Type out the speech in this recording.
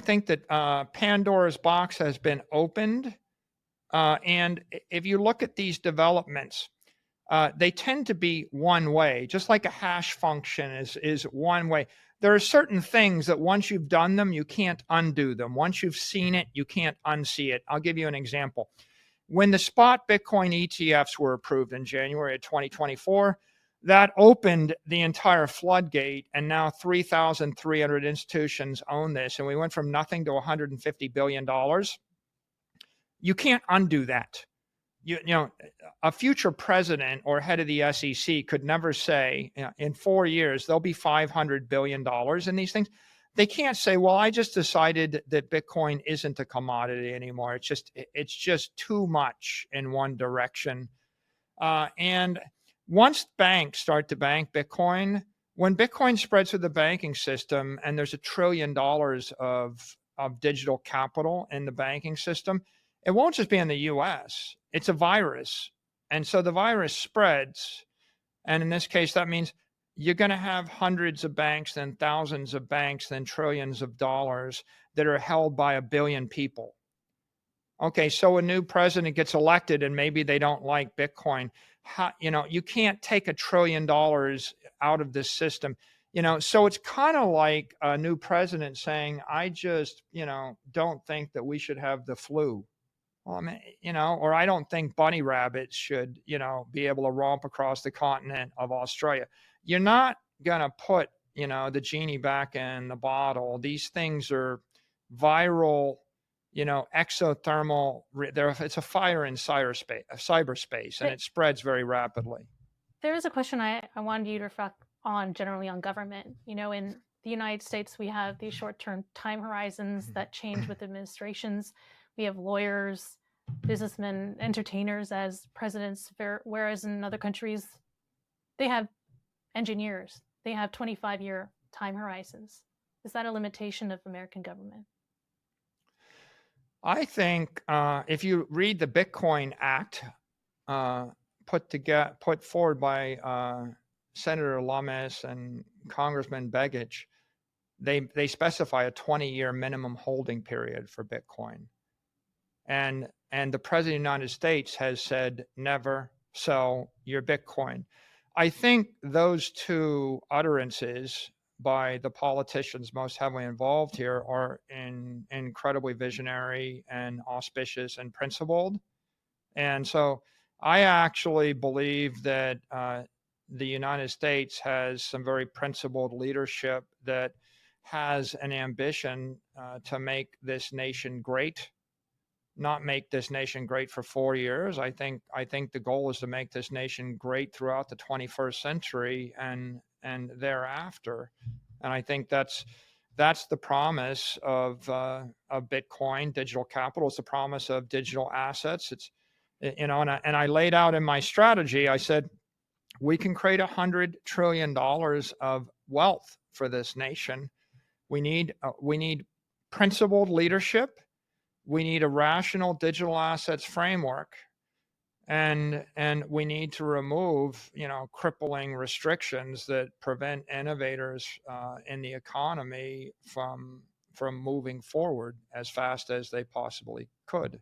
think that Pandora's box has been opened. And if you look at these developments, they tend to be one way, just like a hash function is one way. There are certain things that once you've done them, you can't undo them. Once you've seen it, you can't unsee it. I'll give you an example. When the spot Bitcoin ETFs were approved in January of 2024, that opened the entire floodgate, and now 3,300 institutions own this, and we went from nothing to $150 billion. You can't undo that. You know, a future president or head of the SEC could never say, in 4 years there'll be $500 billion in these things. They can't say, well, I just decided that Bitcoin isn't a commodity anymore. It's just too much in one direction. And once banks start to bank Bitcoin, when Bitcoin spreads through the banking system and there's $1 trillion of digital capital in the banking system, it won't just be in the US, it's a virus. And so the virus spreads. And in this case, that means you're going to have hundreds of banks, then thousands of banks, then trillions of dollars that are held by 1 billion people. Okay, so a new president gets elected and maybe they don't like Bitcoin. You can't take $1 trillion out of this system. So it's kind of like a new president saying, I just, don't think that we should have the flu. Well, I mean, or I don't think bunny rabbits should, be able to romp across the continent of Australia. You're not going to put, the genie back in the bottle. These things are viral, exothermal. It's a fire in cyberspace, and it spreads very rapidly. There is a question I wanted you to reflect on generally on government. In the United States, we have these short-term time horizons that change with administrations. We have lawyers, businessmen, entertainers as presidents, whereas in other countries, they have engineers. They have 25-year time horizons. Is that a limitation of American government? I think if you read the Bitcoin Act put forward by Senator Lummis and Congressman Begich, they specify a 20-year minimum holding period for Bitcoin. And the president of the United States has said, never sell your Bitcoin. I think those two utterances by the politicians most heavily involved here are incredibly visionary and auspicious and principled. And so I actually believe that the United States has some very principled leadership that has an ambition to make this nation great, not make this nation great for 4 years. I think the goal is to make this nation great throughout the 21st century and thereafter. And I think that's the promise of Bitcoin, digital capital. It's the promise of digital assets. It's and I laid out in my strategy. I said we can create $100 trillion of wealth for this nation. We need principled leadership. We need a rational digital assets framework, and we need to remove, crippling restrictions that prevent innovators in the economy from moving forward as fast as they possibly could.